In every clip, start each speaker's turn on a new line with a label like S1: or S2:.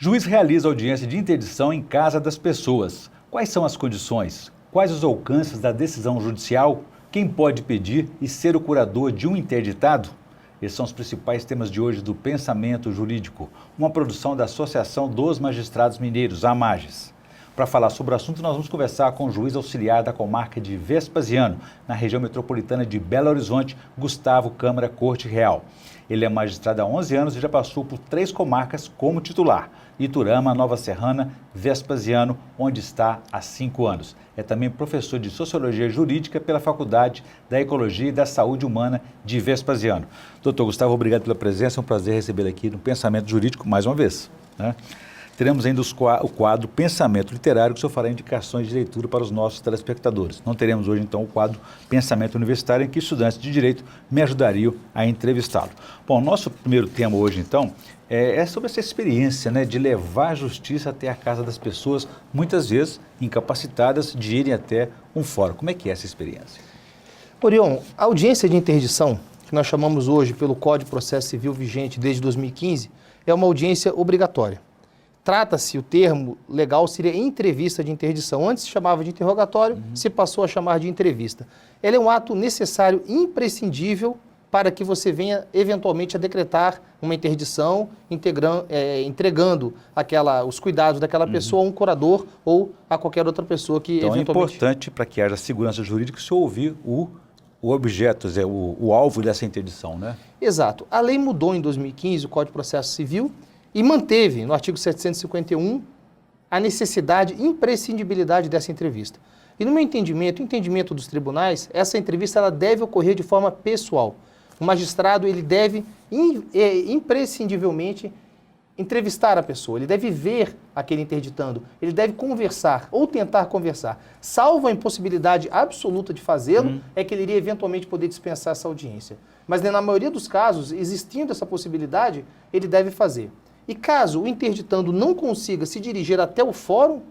S1: Juiz realiza audiência de interdição em casa das pessoas. Quais são as condições? Quais os alcances da decisão judicial? Quem pode pedir e ser o curador de um interditado? Esses são os principais temas de hoje do Pensamento Jurídico, uma produção da Associação dos Magistrados Mineiros, a AMAGES. Para falar sobre o assunto, nós vamos conversar com o juiz auxiliar da comarca de Vespasiano, na região metropolitana de Belo Horizonte, Gustavo Câmara Corte Real. Ele é magistrado há 11 anos e já passou por 3 comarcas como titular: Iturama, Nova Serrana, Vespasiano, onde está há 5 anos. É também professor de Sociologia Jurídica pela Faculdade da Ecologia e da Saúde Humana de Vespasiano. Doutor Gustavo, obrigado pela presença, é um prazer recebê-lo aqui no Pensamento Jurídico mais uma vez, né? Teremos ainda o quadro Pensamento Literário, que o senhor fará indicações de leitura para os nossos telespectadores. Não teremos hoje, então, o quadro Pensamento Universitário, em que estudantes de Direito me ajudariam a entrevistá-lo. Bom, nosso primeiro tema hoje, então, é sobre essa experiência, né, de levar a justiça até a casa das pessoas, muitas vezes incapacitadas de irem até um fórum. Como é que é essa experiência?
S2: Orion, a audiência de interdição, que nós chamamos hoje pelo Código de Processo Civil vigente desde 2015, é uma audiência obrigatória. Trata-se, o termo legal seria entrevista de interdição. Antes se chamava de interrogatório, se passou a chamar de entrevista. Ela é um ato necessário, imprescindível, para que você venha eventualmente a decretar uma interdição, entregando os cuidados daquela pessoa a um curador ou a qualquer outra pessoa que
S1: então,
S2: eventualmente...
S1: é importante, para que haja segurança jurídica, se ouvir o objeto, o alvo dessa interdição, né?
S2: Exato. A lei mudou em 2015, o Código de Processo Civil, e manteve, no artigo 751, a necessidade e imprescindibilidade dessa entrevista. E no meu entendimento, o entendimento dos tribunais, essa entrevista ela deve ocorrer de forma pessoal. O magistrado ele deve imprescindivelmente entrevistar a pessoa, ele deve ver aquele interditando, ele deve conversar ou tentar conversar. Salvo a impossibilidade absoluta de fazê-lo, é que ele iria eventualmente poder dispensar essa audiência. Mas na maioria dos casos, existindo essa possibilidade, ele deve fazer. E caso o interditando não consiga se dirigir até o fórum,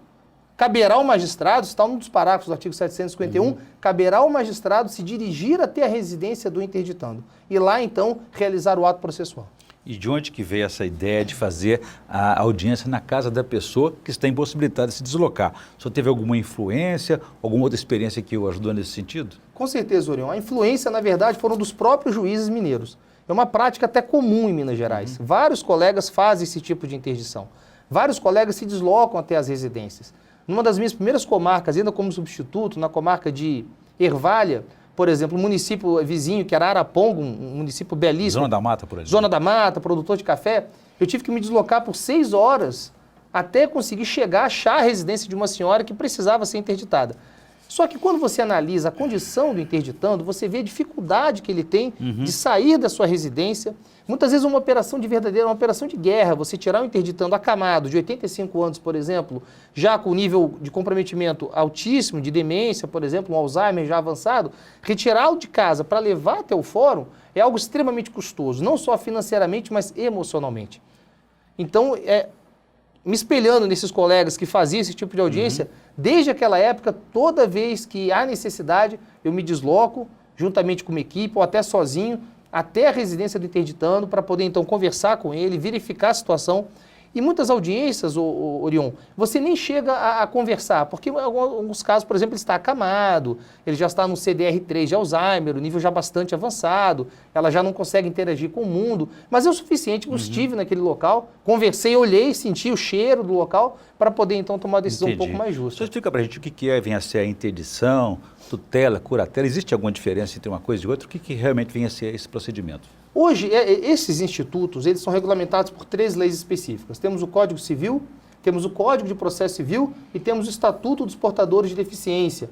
S2: caberá ao magistrado, está um dos parágrafos do artigo 751, caberá ao magistrado se dirigir até a residência do interditando e lá, então, realizar o ato processual.
S1: E de onde que veio essa ideia de fazer a audiência na casa da pessoa que está impossibilitada de se deslocar? O senhor teve alguma influência, alguma outra experiência que o ajudou nesse sentido?
S2: Com certeza, Orion. A influência, na verdade, foram dos próprios juízes mineiros. É uma prática até comum em Minas Gerais. Vários colegas fazem esse tipo de interdição. Vários colegas se deslocam até as residências. Numa das minhas primeiras comarcas, ainda como substituto, na comarca de Ervalha, por exemplo, um município vizinho, que era Araponga, um município belíssimo.
S1: Zona da Mata, por exemplo.
S2: Zona da Mata, produtor de café. Eu tive que me deslocar por 6 horas até conseguir chegar, achar a residência de uma senhora que precisava ser interditada. Só que quando você analisa a condição do interditando, você vê a dificuldade que ele tem de sair da sua residência. Muitas vezes uma operação uma operação de guerra, você tirar o interditando acamado de 85 anos, por exemplo, já com nível de comprometimento altíssimo, de demência, por exemplo, um Alzheimer já avançado, retirá-lo de casa para levar até o fórum é algo extremamente custoso, não só financeiramente, mas emocionalmente. Então, me espelhando nesses colegas que faziam esse tipo de audiência, desde aquela época, toda vez que há necessidade, eu me desloco, juntamente com uma equipe ou até sozinho, até a residência do interditando, para poder então conversar com ele, verificar a situação. E muitas audiências, Orion, você nem chega a conversar, porque em alguns casos, por exemplo, ele está acamado, ele já está no CDR3 de Alzheimer, o nível já bastante avançado, ela já não consegue interagir com o mundo, mas é o suficiente que eu estive naquele local, conversei, olhei, senti o cheiro do local, para poder então tomar uma decisão um pouco mais justa.
S1: Só explica para a gente o que vem a ser a interdição, tutela, curatela, existe alguma diferença entre uma coisa e outra? O que realmente vem a ser esse procedimento?
S2: Hoje, esses institutos, eles são regulamentados por 3 leis específicas. Temos o Código Civil, temos o Código de Processo Civil e temos o Estatuto dos Portadores de Deficiência.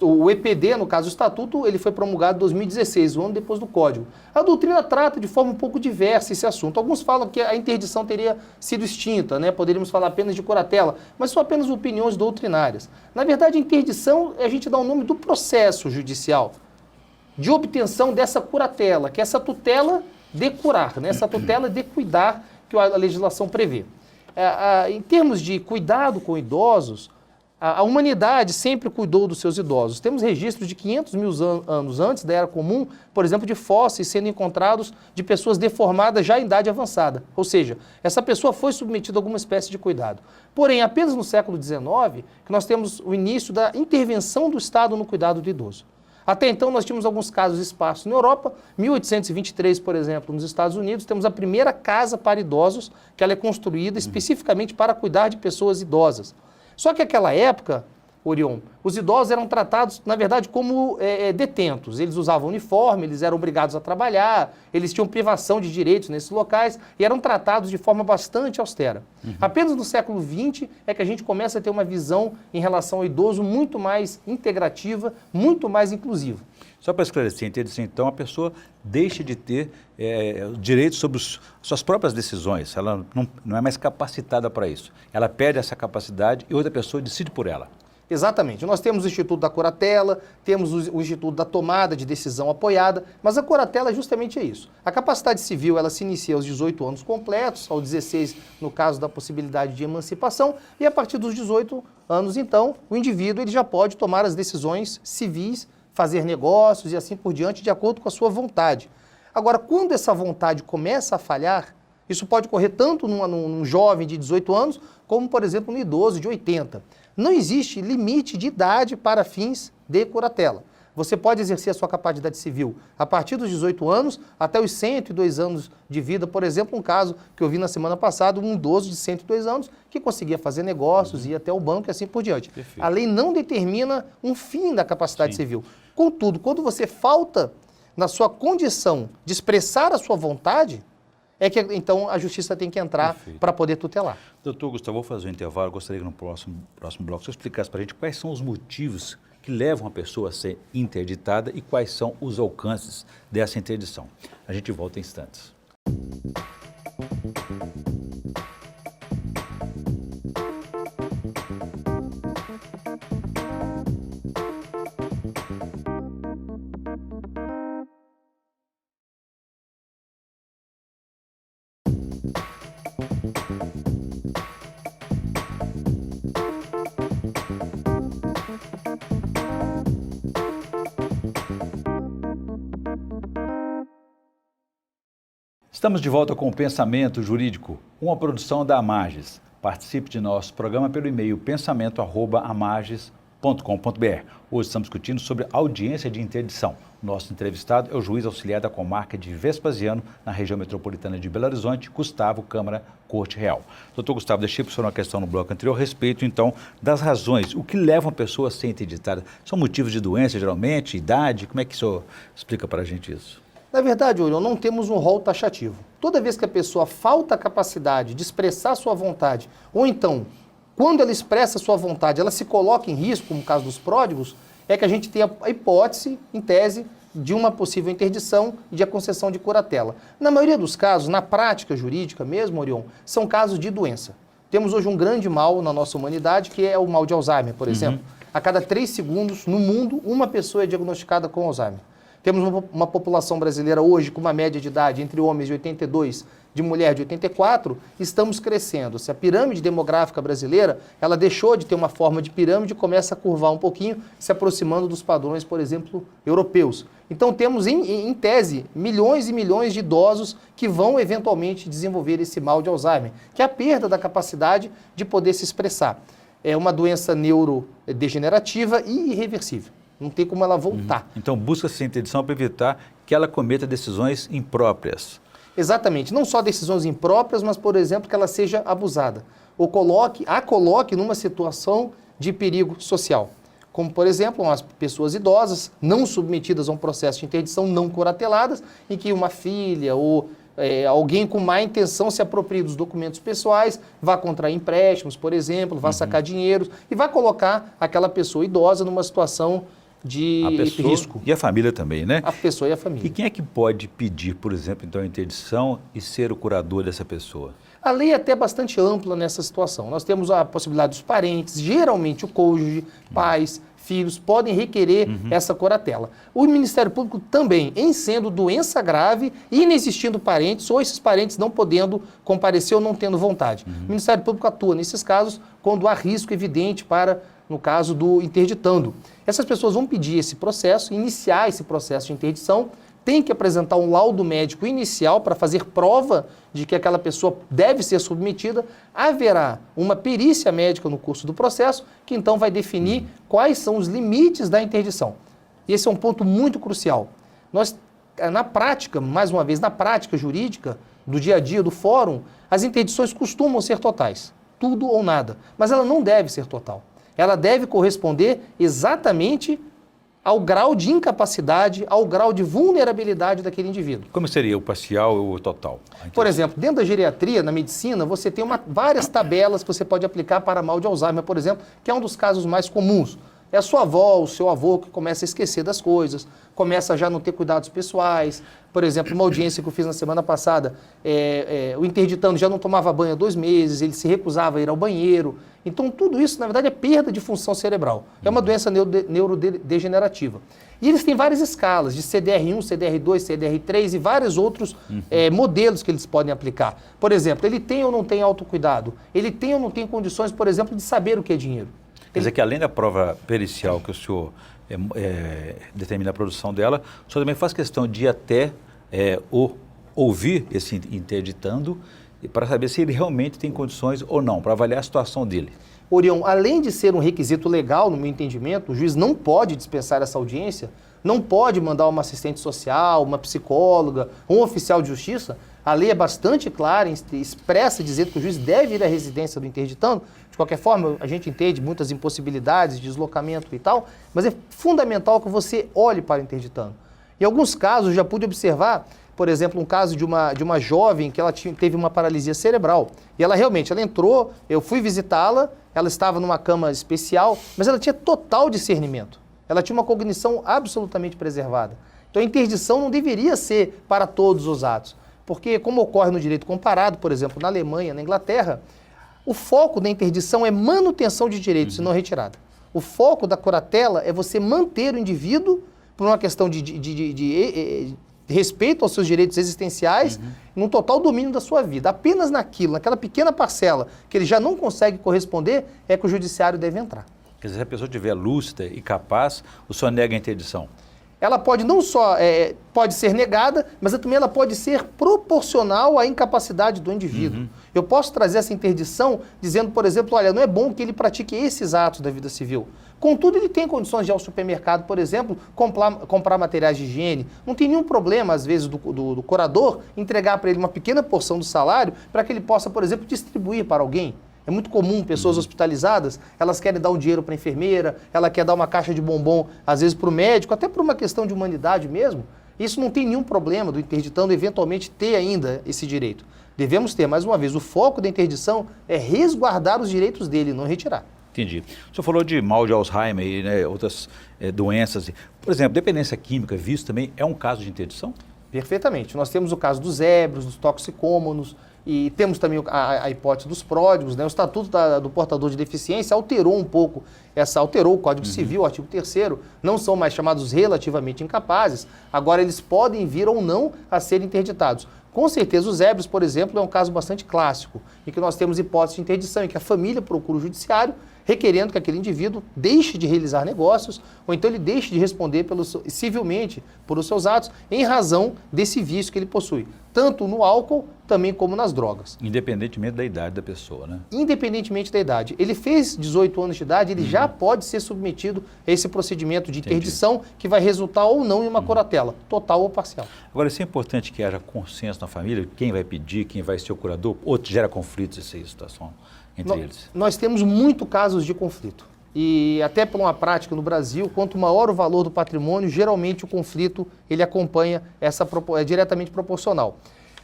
S2: O EPD, no caso, o Estatuto, ele foi promulgado em 2016, um ano depois do Código. A doutrina trata de forma um pouco diversa esse assunto. Alguns falam que a interdição teria sido extinta, né? Poderíamos falar apenas de curatela, mas são apenas opiniões doutrinárias. Na verdade, a interdição, a gente dá o nome do processo judicial de obtenção dessa curatela, que é essa tutela de curar, né? Essa tutela de cuidar que a legislação prevê. Em termos de cuidado com idosos, A humanidade sempre cuidou dos seus idosos. Temos registros de 500 mil anos antes da Era Comum, por exemplo, de fósseis sendo encontrados de pessoas deformadas já em idade avançada. Ou seja, essa pessoa foi submetida a alguma espécie de cuidado. Porém, apenas no século XIX que nós temos o início da intervenção do Estado no cuidado do idoso. Até então, nós tínhamos alguns casos esparsos na Europa. 1823, por exemplo, nos Estados Unidos, temos a primeira casa para idosos, que ela é construída especificamente para cuidar de pessoas idosas. Só que naquela época, Orion, os idosos eram tratados, na verdade, como detentos. Eles usavam uniforme, eles eram obrigados a trabalhar, eles tinham privação de direitos nesses locais e eram tratados de forma bastante austera. Apenas no século XX é que a gente começa a ter uma visão em relação ao idoso muito mais integrativa, muito mais inclusiva.
S1: Só para esclarecer, entende? Então, a pessoa deixa de ter direitos sobre suas próprias decisões. Ela não é mais capacitada para isso. Ela perde essa capacidade e outra pessoa decide por ela.
S2: Exatamente. Nós temos o Instituto da Curatela, temos o Instituto da Tomada de Decisão Apoiada, mas a Curatela justamente é isso. A capacidade civil, ela se inicia aos 18 anos completos, aos 16 no caso da possibilidade de emancipação, e a partir dos 18 anos, então, o indivíduo ele já pode tomar as decisões civis, fazer negócios e assim por diante, de acordo com a sua vontade. Agora, quando essa vontade começa a falhar, isso pode ocorrer tanto num jovem de 18 anos, como, por exemplo, no idoso de 80. Não existe limite de idade para fins de curatela. Você pode exercer a sua capacidade civil a partir dos 18 anos até os 102 anos de vida. Por exemplo, um caso que eu vi na semana passada, um idoso de 102 anos que conseguia fazer negócios, ir até o banco e assim por diante.
S1: Perfeito.
S2: A lei não determina um fim da capacidade civil. Contudo, quando você falta na sua condição de expressar a sua vontade, é que então a justiça tem que entrar para poder tutelar.
S1: Doutor Gustavo, vou fazer um intervalo. Eu gostaria que no próximo bloco você explicasse para a gente quais são os motivos que levam a pessoa a ser interditada e quais são os alcances dessa interdição. A gente volta em instantes. Estamos de volta com o Pensamento Jurídico, uma produção da Amages. Participe de nosso programa pelo e-mail pensamento@amages.com.br. Hoje estamos discutindo sobre audiência de interdição. Nosso entrevistado é o juiz auxiliar da comarca de Vespasiano, na região metropolitana de Belo Horizonte, Gustavo Câmara Corte Real. Doutor Gustavo, deixei para o senhor uma questão no bloco anterior a respeito, então, das razões. O que leva uma pessoa a ser interditada? São motivos de doença, geralmente, idade? Como é que o senhor explica para a gente isso?
S2: Na verdade, Orion, não temos um rol taxativo. Toda vez que a pessoa falta a capacidade de expressar sua vontade, ou então, quando ela expressa sua vontade, ela se coloca em risco, como o caso dos pródigos, é que a gente tem a hipótese, em tese, de uma possível interdição e de a concessão de curatela. Na maioria dos casos, na prática jurídica mesmo, Orion, são casos de doença. Temos hoje um grande mal na nossa humanidade, que é o mal de Alzheimer, por exemplo. A cada 3 segundos, no mundo, uma pessoa é diagnosticada com Alzheimer. Temos uma população brasileira hoje com uma média de idade entre homens de 82, de mulher de 84, estamos crescendo. Se a pirâmide demográfica brasileira, ela deixou de ter uma forma de pirâmide e começa a curvar um pouquinho, se aproximando dos padrões, por exemplo, europeus. Então temos, em tese, milhões e milhões de idosos que vão eventualmente desenvolver esse mal de Alzheimer, que é a perda da capacidade de poder se expressar. É uma doença neurodegenerativa e irreversível. Não tem como ela voltar.
S1: Então, busca-se essa interdição para evitar que ela cometa decisões impróprias.
S2: Exatamente. Não só decisões impróprias, mas, por exemplo, que ela seja abusada. Ou a coloque numa situação de perigo social. Como, por exemplo, as pessoas idosas não submetidas a um processo de interdição, não curateladas, em que uma filha ou alguém com má intenção se apropria dos documentos pessoais, vá contrair empréstimos, por exemplo, vá sacar dinheiro e vai colocar aquela pessoa idosa numa situação de risco.
S1: E a família também, né?
S2: A pessoa e a família.
S1: E quem é que pode pedir, por exemplo, então, a interdição e ser o curador dessa pessoa?
S2: A lei é até bastante ampla nessa situação. Nós temos a possibilidade dos parentes, geralmente o cônjuge, pais, filhos, podem requerer essa curatela. O Ministério Público também, em sendo doença grave e inexistindo parentes, ou esses parentes não podendo comparecer ou não tendo vontade. O Ministério Público atua nesses casos quando há risco evidente para no caso do interditando. Essas pessoas vão pedir esse processo, iniciar esse processo de interdição, tem que apresentar um laudo médico inicial para fazer prova de que aquela pessoa deve ser submetida. Haverá uma perícia médica no curso do processo, que então vai definir quais são os limites da interdição. E esse é um ponto muito crucial. Nós, na prática, mais uma vez, na prática jurídica, do dia a dia, do fórum, as interdições costumam ser totais, tudo ou nada. Mas ela não deve ser total. Ela deve corresponder exatamente ao grau de incapacidade, ao grau de vulnerabilidade daquele indivíduo.
S1: Como seria o parcial ou o total?
S2: Por exemplo, dentro da geriatria, na medicina, você tem várias tabelas que você pode aplicar para mal de Alzheimer, por exemplo, que é um dos casos mais comuns. É a sua avó, o seu avô que começa a esquecer das coisas, começa a já não ter cuidados pessoais. Por exemplo, uma audiência que eu fiz na semana passada, o interditando já não tomava banho há 2 meses, ele se recusava a ir ao banheiro. Então, tudo isso, na verdade, é perda de função cerebral. É uma doença neurodegenerativa. E eles têm várias escalas, de CDR1, CDR2, CDR3 e vários outros modelos que eles podem aplicar. Por exemplo, ele tem ou não tem autocuidado? Ele tem ou não tem condições, por exemplo, de saber o que é dinheiro?
S1: Quer dizer que além da prova pericial que o senhor determina a produção dela, o senhor também faz questão de ir até ouvir esse interditando para saber se ele realmente tem condições ou não, para avaliar a situação dele.
S2: Orion, além de ser um requisito legal, no meu entendimento, o juiz não pode dispensar essa audiência, não pode mandar uma assistente social, uma psicóloga, um oficial de justiça. A lei é bastante clara, expressa, dizendo que o juiz deve ir à residência do interditando. De qualquer forma, a gente entende muitas impossibilidades, deslocamento e tal, mas é fundamental que você olhe para o interditando. Em alguns casos, eu já pude observar, por exemplo, um caso de uma jovem que ela teve uma paralisia cerebral. E ela realmente, ela entrou, eu fui visitá-la, ela estava numa cama especial, mas ela tinha total discernimento. Ela tinha uma cognição absolutamente preservada. Então a interdição não deveria ser para todos os atos. Porque, como ocorre no direito comparado, por exemplo, na Alemanha, na Inglaterra, o foco da interdição é manutenção de direitos e não retirada. O foco da curatela é você manter o indivíduo por uma questão de respeito aos seus direitos existenciais, num total domínio da sua vida. Apenas naquela pequena parcela que ele já não consegue corresponder, é que o judiciário deve entrar.
S1: Quer dizer, se a pessoa estiver lúcida e capaz, o senhor nega a interdição?
S2: Ela pode não só pode ser negada, mas também ela pode ser proporcional à incapacidade do indivíduo. Eu posso trazer essa interdição dizendo, por exemplo, olha, não é bom que ele pratique esses atos da vida civil. Contudo, ele tem condições de ir ao supermercado, por exemplo, comprar materiais de higiene. Não tem nenhum problema, às vezes, do curador entregar para ele uma pequena porção do salário para que ele possa, por exemplo, distribuir para alguém. É muito comum pessoas hospitalizadas, elas querem dar um dinheiro para a enfermeira, ela quer dar uma caixa de bombom, às vezes, para o médico, até por uma questão de humanidade mesmo. Isso não tem nenhum problema do interditando eventualmente ter ainda esse direito. Devemos ter, mais uma vez, o foco da interdição é resguardar os direitos dele, não retirar.
S1: Entendi. O senhor falou de mal de Alzheimer e outras doenças. Por exemplo, dependência química, vício também, é um caso de interdição?
S2: Perfeitamente. Nós temos o caso dos ébrios, dos toxicômanos, e temos também a hipótese dos pródigos, né? O Estatuto do Portador de Deficiência alterou um pouco, alterou o Código Civil, o artigo 3º, não são mais chamados relativamente incapazes, agora eles podem vir ou não a ser interditados. Com certeza os ébrios, por exemplo, é um caso bastante clássico, em que nós temos hipótese de interdição, em que a família procura o judiciário requerendo que aquele indivíduo deixe de realizar negócios, ou então ele deixe de responder civilmente por os seus atos, em razão desse vício que ele possui, tanto no álcool, também como nas drogas.
S1: Independentemente da idade da pessoa, né?
S2: Independentemente da idade. Ele fez 18 anos de idade, ele já pode ser submetido a esse procedimento de interdição, que vai resultar ou não em uma curatela, total ou parcial.
S1: Agora, isso é importante que haja consenso na família, quem vai pedir, quem vai ser o curador, ou gera conflitos essa situação entre eles? Nós
S2: temos muito casos de conflito. E até por uma prática no Brasil, quanto maior o valor do patrimônio, geralmente o conflito ele acompanha é diretamente proporcional.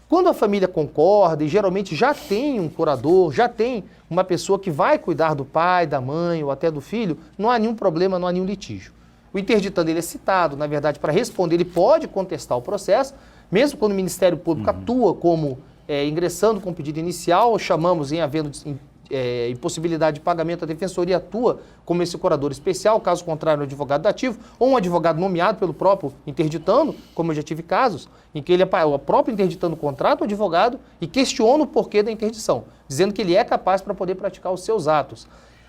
S2: Quando a família concorda e geralmente já tem um curador, já tem uma pessoa que vai cuidar do pai, da mãe ou até do filho, não há nenhum problema, não há nenhum litígio. O interditando ele é citado, na verdade, para responder, ele pode contestar o processo, mesmo quando o Ministério Público atua como ingressando com pedido inicial, chamamos em havendo impossibilidade de pagamento, a Defensoria atua como esse curador especial, caso contrário, um advogado dativo, ou um advogado nomeado pelo próprio interditando, como eu já tive casos, em que o próprio interditando contrata o advogado e questiona o porquê da interdição, dizendo que ele é capaz para poder praticar os seus atos.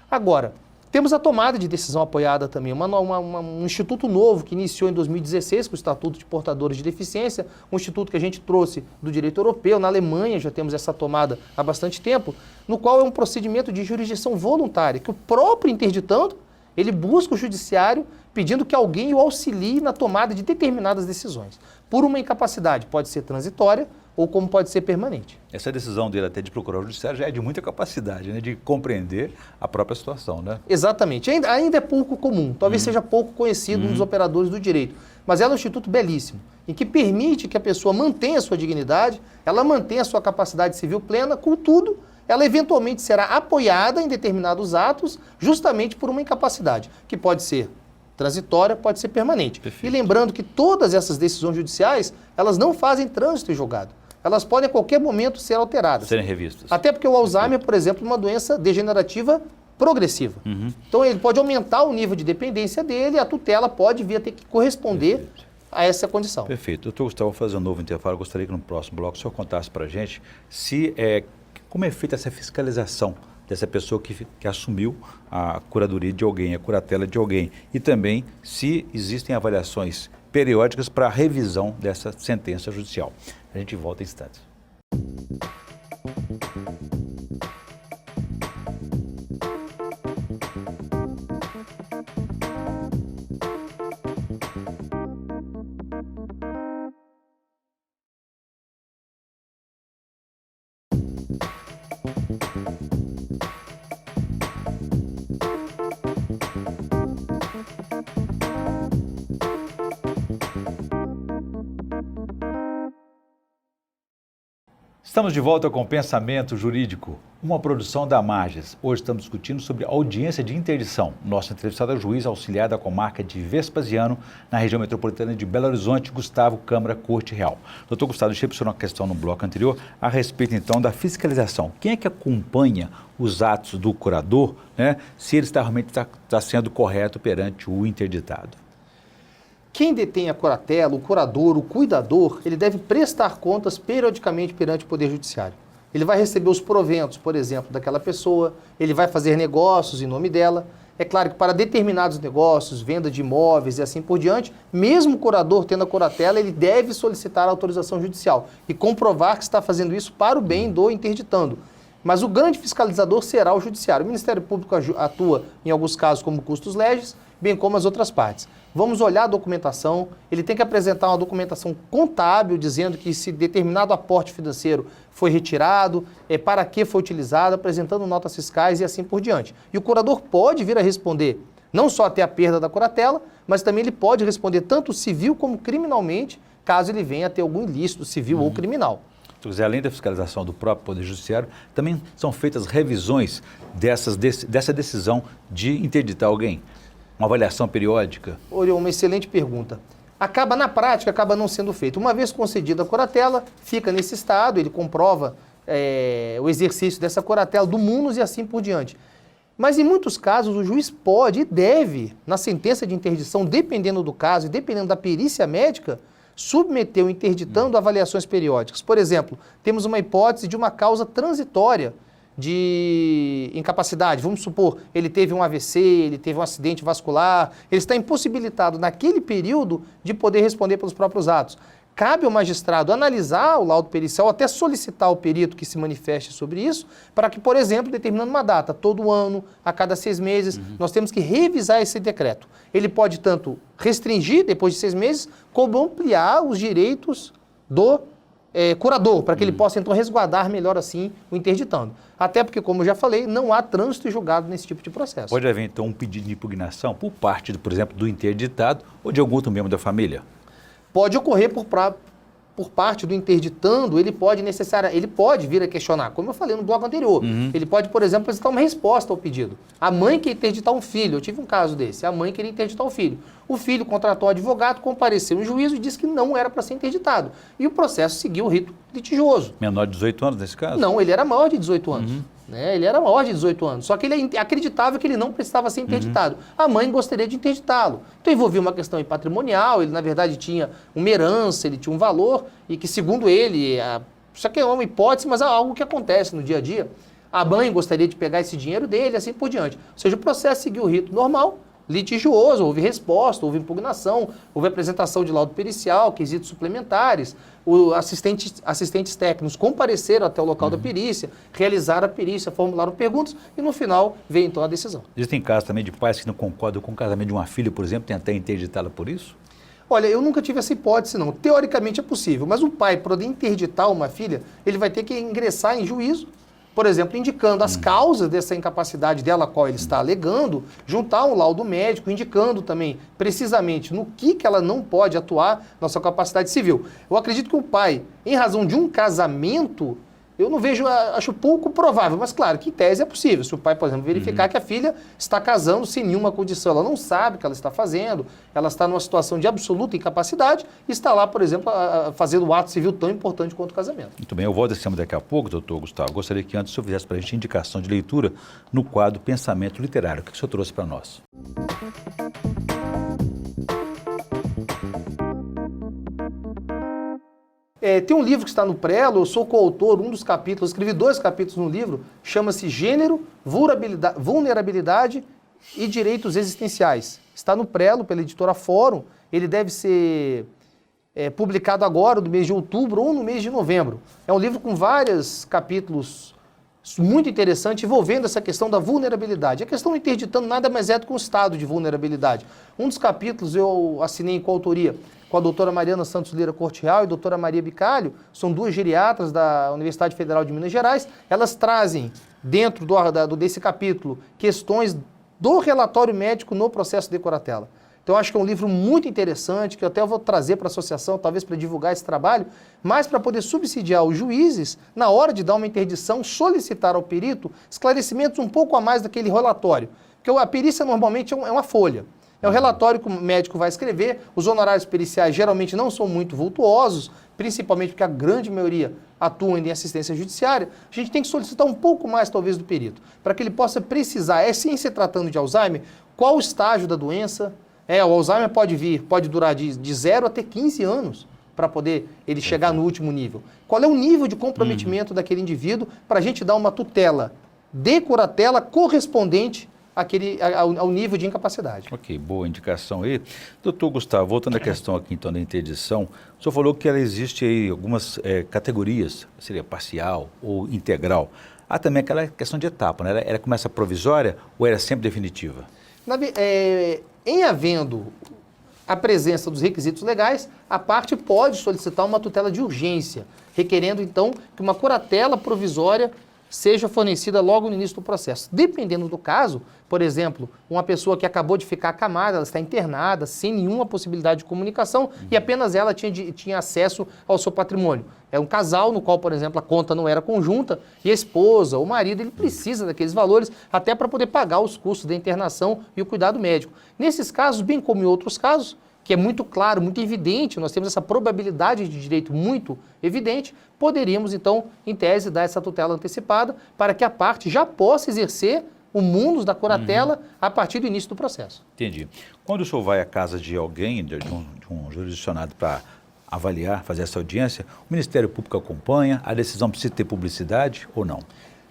S2: Agora, Temos a tomada de decisão apoiada também, um instituto novo que iniciou em 2016 com o Estatuto de Portadores de Deficiência, um instituto que a gente trouxe do direito europeu, na Alemanha já temos essa tomada há bastante tempo, no qual é um procedimento de jurisdição voluntária, que o próprio interditando, ele busca o judiciário pedindo que alguém o auxilie na tomada de determinadas decisões. Por uma incapacidade, pode ser transitória ou como pode ser permanente.
S1: Essa decisão dele até de procurar o judiciário já é de muita capacidade, né, de compreender a própria situação, né?
S2: Exatamente. Ainda é pouco comum, talvez seja pouco conhecido dos operadores do direito, mas ela é um instituto belíssimo, em que permite que a pessoa mantenha a sua dignidade, ela mantenha a sua capacidade civil plena, contudo, ela eventualmente será apoiada em determinados atos justamente por uma incapacidade, que pode ser transitória, pode ser permanente.
S1: Perfeito.
S2: E lembrando que todas essas decisões judiciais, elas não fazem trânsito em julgado. Elas podem a qualquer momento ser alteradas.
S1: Serem revistas.
S2: Até porque o Alzheimer, por exemplo, é uma doença degenerativa progressiva. Então ele pode aumentar o nível de dependência dele e a tutela pode vir a ter que corresponder a essa condição.
S1: Perfeito. Doutor Gustavo, vou fazer um novo intervalo. Eu gostaria que no próximo bloco o senhor contasse para a gente como é feita essa fiscalização dessa pessoa que assumiu a curadoria de alguém, a curatela de alguém. E também se existem avaliações periódicas para a revisão dessa sentença judicial. A gente volta em instantes. Estamos de volta com o Pensamento Jurídico, uma produção da Marges. Hoje estamos discutindo sobre audiência de interdição. Nosso entrevistado é o juiz auxiliar da comarca de Vespasiano, na região metropolitana de Belo Horizonte, Gustavo Câmara Corte Real. Doutor Gustavo, deixei para uma questão no bloco anterior a respeito então da fiscalização. Quem é que acompanha os atos do curador, né, se ele realmente está sendo correto perante o interditado?
S2: Quem detém a curatela, o curador, o cuidador, ele deve prestar contas periodicamente perante o Poder Judiciário. Ele vai receber os proventos, por exemplo, daquela pessoa, ele vai fazer negócios em nome dela. É claro que para determinados negócios, venda de imóveis e assim por diante, mesmo o curador tendo a curatela, ele deve solicitar a autorização judicial e comprovar que está fazendo isso para o bem do interditando. Mas o grande fiscalizador será o Judiciário. O Ministério Público atua, em alguns casos, como custos legis, bem como as outras partes. Vamos olhar a documentação, ele tem que apresentar uma documentação contábil, dizendo que se determinado aporte financeiro foi retirado, para que foi utilizado, apresentando notas fiscais e assim por diante. E o curador pode vir a responder, não só até a perda da curatela, mas também ele pode responder tanto civil como criminalmente, caso ele venha a ter algum ilícito civil ou criminal.
S1: Além da fiscalização do próprio Poder Judiciário, também são feitas revisões dessa decisão de interditar alguém? Uma avaliação periódica?
S2: Orion, uma excelente pergunta. Na prática, acaba não sendo feito. Uma vez concedida a curatela, fica nesse estado, ele comprova o exercício dessa curatela do munus e assim por diante. Mas em muitos casos o juiz pode e deve, na sentença de interdição, dependendo do caso e dependendo da perícia médica, submeter o interditando a avaliações periódicas. Por exemplo, temos uma hipótese de uma causa transitória de incapacidade. Vamos supor, ele teve um AVC, ele teve um acidente vascular, ele está impossibilitado naquele período de poder responder pelos próprios atos. Cabe ao magistrado analisar o laudo pericial, até solicitar ao perito que se manifeste sobre isso, para que, por exemplo, determinando uma data, todo ano, a cada 6 meses, nós temos que revisar esse decreto. Ele pode tanto restringir, depois de 6 meses, como ampliar os direitos do curador, para que ele possa, então, resguardar melhor assim o interditando. Até porque, como eu já falei, não há trânsito julgado nesse tipo de processo.
S1: Pode haver, então, um pedido de impugnação por parte, por exemplo, do interditado ou de algum outro membro da família?
S2: Pode ocorrer por parte do interditando, ele pode vir a questionar, como eu falei no bloco anterior. Ele pode, por exemplo, apresentar uma resposta ao pedido. A mãe quer interditar um filho, eu tive um caso desse, a mãe queria interditar o filho. O filho contratou um advogado, compareceu em juízo e disse que não era para ser interditado. E o processo seguiu o rito litigioso.
S1: Menor de 18 anos nesse caso?
S2: Não, ele era maior de 18 anos. Ele era maior de 18 anos, só que ele acreditava que ele não precisava ser interditado. A mãe gostaria de interditá-lo. Então envolvia uma questão patrimonial, ele na verdade tinha uma herança, ele tinha um valor, e que segundo ele, isso aqui é uma hipótese, mas é algo que acontece no dia a dia. a mãe gostaria de pegar esse dinheiro dele, assim por diante. Ou seja, o processo seguiu o rito normal, litigioso, houve resposta, houve impugnação, houve apresentação de laudo pericial, quesitos suplementares, assistentes técnicos compareceram até o local da perícia, realizaram a perícia, formularam perguntas e no final veio então a decisão.
S1: Existem casos também de pais que não concordam com o casamento de uma filha, por exemplo, tem até interditá-la por isso?
S2: Olha, eu nunca tive essa hipótese não, teoricamente é possível, mas o pai, para poder interditar uma filha, ele vai ter que ingressar em juízo, por exemplo, indicando as causas dessa incapacidade dela, a qual ele está alegando, juntar um laudo médico, indicando também precisamente no que ela não pode atuar na sua capacidade civil. Eu acredito que o pai, em razão de um casamento, eu não vejo, acho pouco provável, mas claro, que em tese é possível. Se o pai, por exemplo, verificar que a filha está casando sem nenhuma condição, ela não sabe o que ela está fazendo, ela está numa situação de absoluta incapacidade e está lá, por exemplo, fazendo um ato civil tão importante quanto o casamento.
S1: Muito bem, eu volto a esse tema daqui a pouco, doutor Gustavo. Gostaria que antes o senhor fizesse para a gente indicação de leitura no quadro Pensamento Literário. O que o senhor trouxe para nós?
S2: Tem um livro que está no Prelo, eu sou coautor, um dos capítulos, escrevi 2 capítulos no livro, chama-se Gênero, Vulnerabilidade e Direitos Existenciais. Está no Prelo, pela editora Fórum, ele deve ser publicado agora, no mês de outubro ou no mês de novembro. É um livro com vários capítulos muito interessante envolvendo essa questão da vulnerabilidade. A questão do interditando nada mais é do que um estado de vulnerabilidade. Um dos capítulos eu assinei em coautoria com a doutora Mariana Santos Lira Corte Real e a doutora Maria Bicalho, são 2 geriatras da Universidade Federal de Minas Gerais. Elas trazem, dentro desse capítulo, questões do relatório médico no processo de curatela. Então, eu acho que é um livro muito interessante, que eu até vou trazer para a associação, talvez para divulgar esse trabalho, mas para poder subsidiar os juízes, na hora de dar uma interdição, solicitar ao perito esclarecimentos um pouco a mais daquele relatório. Porque a perícia normalmente é uma folha. É o relatório que o médico vai escrever, os honorários periciais geralmente não são muito vultuosos, principalmente porque a grande maioria atuam em assistência judiciária. A gente tem que solicitar um pouco mais, talvez, do perito, para que ele possa precisar, sim, se tratando de Alzheimer, qual o estágio da doença. O Alzheimer pode durar de 0 até 15 anos para poder ele chegar no último nível. Qual é o nível de comprometimento daquele indivíduo para a gente dar uma tutela de curatela correspondente ao nível de incapacidade.
S1: Ok, boa indicação aí. Doutor Gustavo, voltando à questão aqui então da interdição, o senhor falou que ela existe aí algumas categorias, seria parcial ou integral. Há também aquela questão de etapa, né? Ela começa provisória ou era sempre definitiva?
S2: Em havendo a presença dos requisitos legais, a parte pode solicitar uma tutela de urgência, requerendo então que uma curatela provisória seja fornecida logo no início do processo. Dependendo do caso, por exemplo, uma pessoa que acabou de ficar acamada, ela está internada, sem nenhuma possibilidade de comunicação e apenas ela tinha acesso ao seu patrimônio. É um casal no qual, por exemplo, a conta não era conjunta e a esposa ou o marido, ele precisa daqueles valores até para poder pagar os custos da internação e o cuidado médico. Nesses casos, bem como em outros casos, que é muito claro, muito evidente, nós temos essa probabilidade de direito muito evidente, poderíamos, então, em tese, dar essa tutela antecipada para que a parte já possa exercer o munus da curatela a partir do início do processo.
S1: Entendi. Quando o senhor vai à casa de alguém, de um jurisdicionado para avaliar, fazer essa audiência, o Ministério Público acompanha, a decisão precisa ter publicidade ou não?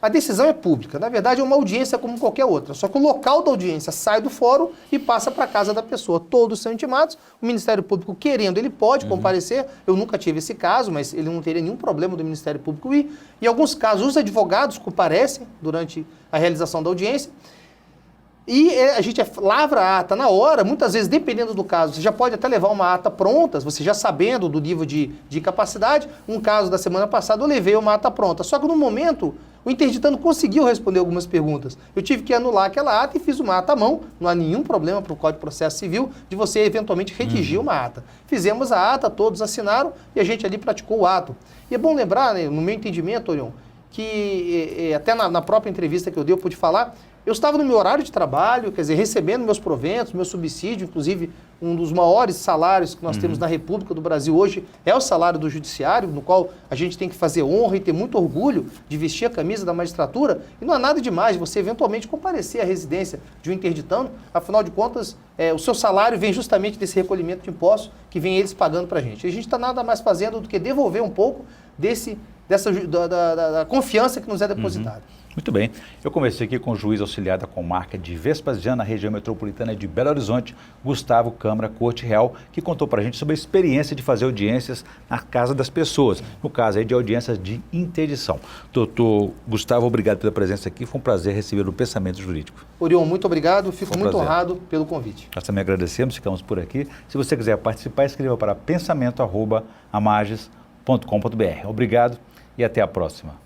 S2: A decisão é pública, na verdade é uma audiência como qualquer outra, só que o local da audiência sai do fórum e passa para a casa da pessoa. Todos são intimados, o Ministério Público querendo, ele pode comparecer, eu nunca tive esse caso, mas ele não teria nenhum problema do Ministério Público ir. Em alguns casos, os advogados comparecem durante a realização da audiência e a gente lavra a ata na hora, muitas vezes, dependendo do caso, você já pode até levar uma ata pronta, você já sabendo do nível de incapacidade. Um caso da semana passada, eu levei uma ata pronta, só que no momento o interditando conseguiu responder algumas perguntas. Eu tive que anular aquela ata e fiz uma ata à mão. Não há nenhum problema para o Código de Processo Civil de você eventualmente redigir uma ata. Fizemos a ata, todos assinaram e a gente ali praticou o ato. E é bom lembrar, né, no meu entendimento, Orion, que até na própria entrevista que eu dei eu pude falar, eu estava no meu horário de trabalho, quer dizer, recebendo meus proventos, meu subsídio, inclusive um dos maiores salários que nós temos na República do Brasil hoje é o salário do judiciário, no qual a gente tem que fazer honra e ter muito orgulho de vestir a camisa da magistratura, e não há nada demais você eventualmente comparecer à residência de um interditando, afinal de contas, o seu salário vem justamente desse recolhimento de impostos que vem eles pagando para a gente. E a gente está nada mais fazendo do que devolver um pouco da confiança que nos é depositada.
S1: Muito bem. Eu conversei aqui com o juiz auxiliar da comarca de Vespasiano, na região metropolitana de Belo Horizonte, Gustavo Câmara Corte Real, que contou para a gente sobre a experiência de fazer audiências na casa das pessoas, no caso aí de audiências de interdição. Doutor Gustavo, obrigado pela presença aqui, foi um prazer receber o Pensamento Jurídico.
S2: Orion, muito obrigado, fico muito
S1: prazer.
S2: honrado pelo convite.
S1: Nós também agradecemos, ficamos por aqui. Se você quiser participar, escreva para pensamento@amages.com.br. Obrigado e até a próxima.